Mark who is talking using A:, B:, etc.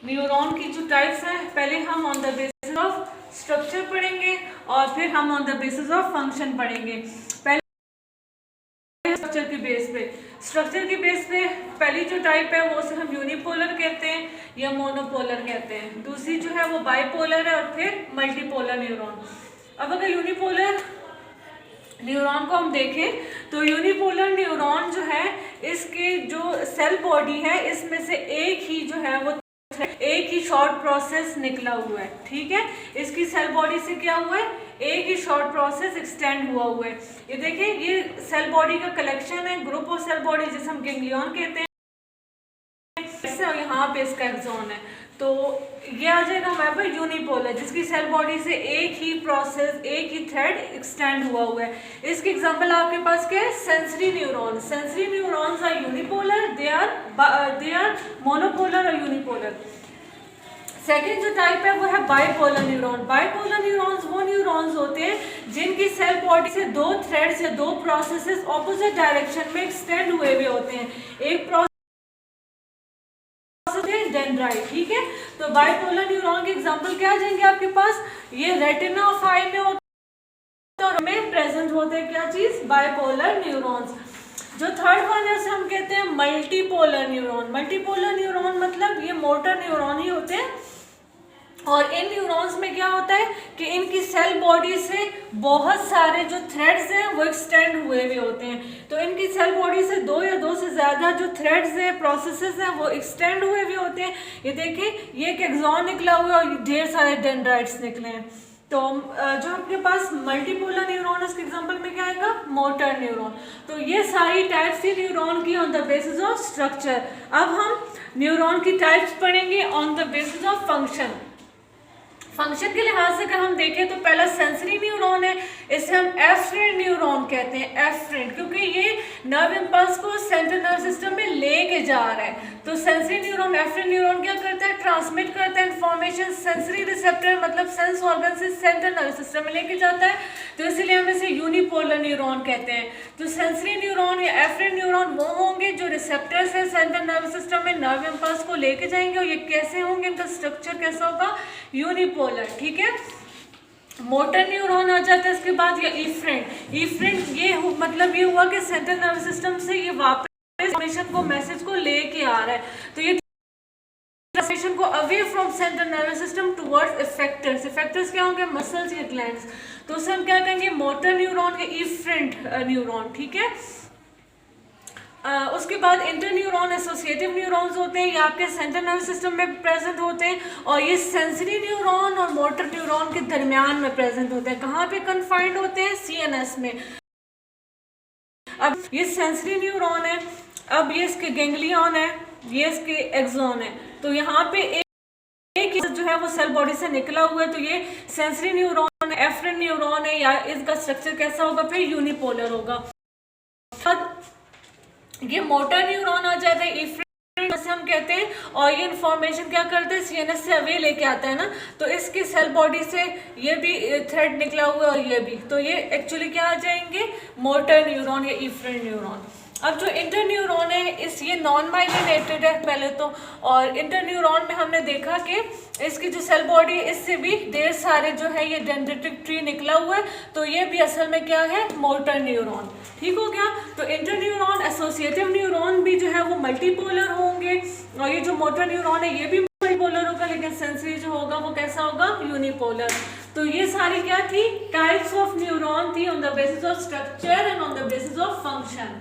A: Neuron की जो types हैं, पहले हम on the basis of structure पढ़ेंगे और फिर हम on the basis of function पढ़ेंगे। पहले स्ट्रक्चर के बेस पे पहली जो टाइप है वो उसे हम यूनिपोलर कहते हैं या मोनोपोलर कहते हैं। दूसरी जो है वो बाइपोलर है और फिर मल्टीपोलर न्यूरॉन। अब अगर यूनिपोलर न्यूरॉन को हम देखें तो यूनिपोलर न्यूरॉन जो है, इसके जो सेल बॉडी है इसमें से एक ही जो है वो एक ही शॉर्ट प्रोसेस निकला हुआ है। ठीक है, इसकी सेल बॉडी से क्या हुआ है, एक ही शॉर्ट प्रोसेस एक्सटेंड हुआ है। ये देखिए, ये सेल बॉडी का कलेक्शन है, ग्रुप ऑफ सेल बॉडी जिसे हम गैंग्लियन कहते हैं। और यहाँ पे इसका एक्सॉन है, तो ये आ जाएगा हमारे पास यूनिपोलर, जिसकी सेल बॉडी से एक ही प्रोसेस, एक ही थ्रेड एक्सटेंड हुआ है। इसकी एग्जांपल आपके पास क्या है, sensory neuron. Sensory neurons are unipolar, they are monopolar और यूनिपोलर। सेकेंड जो टाइप है वो है बाइपोलर न्यूरॉन। बाइपोलर न्यूरॉन्स वो न्यूरॉन्स होते हैं जिनकी सेल बॉडी से दो थ्रेड्स या दो प्रोसेसेस ऑपोजिट डायरेक्शन में एक्सटेंड हुए होते हैं। एक प्रोसेस डेंड्राइट। ठीक है, तो बाइपोलर न्यूरॉन के एग्जांपल क्या आ जाएंगे आपके पास, ये रेटिना ऑफ आई में होता है और में प्रेजेंट होते हैं क्या चीज, बाइपोलर न्यूरॉन्स। जो थर्ड वन है उसे हम कहते हैं मल्टीपोलर न्यूरॉन। मल्टीपोलर न्यूरॉन मतलब ये मोटर न्यूरॉन ही होते हैं और इन न्यूरॉन्स में क्या होता है कि इनकी सेल बॉडी से बहुत सारे जो थ्रेड्स हैं वो एक्सटेंड हुए होते हैं। तो इनकी सेल बॉडी से दो या दो से ज़्यादा जो थ्रेड्स हैं, प्रोसेसेस हैं, वो एक्सटेंड हुए होते हैं। ये देखें, ये एक एक्सॉन निकला हुआ है और ढेर सारे डेंड्राइट्स निकले हैं। तो जो आपके पास मल्टीपोलर न्यूरॉन है उसके एग्जांपल में क्या आएगा, मोटर न्यूरॉन। तो ये सारी टाइप्स थी न्यूरॉन की on the basis of structure. अब हम न्यूरॉन की टाइप्स पढ़ेंगे on the basis of function. Function के लिहाज से अगर हम देखें तो पहला सेंसरी न्यूरॉन है, इसे हम एफरेंट न्यूरॉन कहते हैं। एफरेंट क्योंकि ये नर्व इंपल्स को सेंट्रल नर्व सिस्टम में लेके जा रहा है। तो सेंसरी न्यूरॉन, एफरेंट न्यूरॉन क्या करता है, ट्रांसमिट करता है इंफॉर्मेशन सेंसरी रिसेप्टर मतलब सेंस ऑर्गन से सेंट्रल नर्व सिस्टम में लेके जाता है। तो इसलिए हम इसे यूनिपोलर न्यूरॉन कहते हैं। तो सेंसरी न्यूरॉन या एफरेंट न्यूरॉन वो होंगे जो रिसेप्टर से सेंट्रल नर्व सिस्टम में नर्व इंपल्स को लेके जाएंगे और ये कैसे होंगे, इनका स्ट्रक्चर कैसा होगा, यूनिपोलर। ठीक है, मोटर न्यूरॉन आ जाता है इसके बाद, या इफरेंट। इफरेंट ये मतलब ये हुआ कि सेंट्रल नर्व सिस्टम से ये वापस इंफॉर्मेशन को, मैसेज को लेके आ रहा है। तो ये ट्रांसमिशन को away from central nervous system towards effectors. Effectors क्या होंगे, मसल्स या ग्लैंड्स। तो उसे हम क्या कहेंगे, मोटर न्यूरॉन या इफरेंट न्यूरॉन। ठीक है, उसके बाद इंटर न्यूरॉन एसोसिएटिव न्यूरॉन्स होते हैं, ये आपके सेंट्रल नर्वस सिस्टम में प्रेजेंट होते हैं और ये सेंसरी न्यूरॉन और मोटर न्यूरॉन के दरमियान में प्रेजेंट होते हैं। कहाँ पे कन्फाइंड होते हैं, सीएनएस में। अब ये सेंसरी न्यूरॉन है, अब ये इसके गैंग्लियन है, ये इसके एक्सॉन है। तो यहाँ पे एक जो है वो सेल बॉडी से निकला हुआ है, तो ये सेंसरी न्यूरॉन है, एफरेंट न्यूरॉन है, या इसका स्ट्रक्चर कैसा होगा, फिर यूनिपोलर होगा। ये मोटर न्यूरॉन आ जाता है, इफरेंट जैसे हम कहते हैं, और ये इन्फॉर्मेशन क्या करते हैं, सीएनएस से अवे लेके आता है ना। तो इसकी सेल बॉडी से ये भी थ्रेड निकला हुआ है और ये भी, तो ये एक्चुअली क्या आ जाएंगे, मोटर न्यूरॉन या इफरेंट न्यूरॉन। अब जो इंटर न्यूरॉन है इस ये नॉन माइलिनेटेड है पहले तो, और इंटर न्यूरॉन में हमने देखा कि इसकी जो सेल बॉडी इससे भी ढेर सारे जो है ये डेंड्रिटिक ट्री निकला हुआ है। तो ये भी असल में क्या है, मोटर न्यूरॉन। ठीक हो गया, तो इंटर न्यूरॉन एसोसिएटिव न्यूरॉन भी जो है वो मल्टीपोलर होंगे और ये जो मोटर न्यूरॉन है ये भी मल्टीपोलर होगा, लेकिन सेंसरी जो होगा वो कैसा होगा, यूनिपोलर। तो ये सारी क्या थी, टाइप्स ऑफ न्यूरॉन थी on the basis of structure and on the basis of function.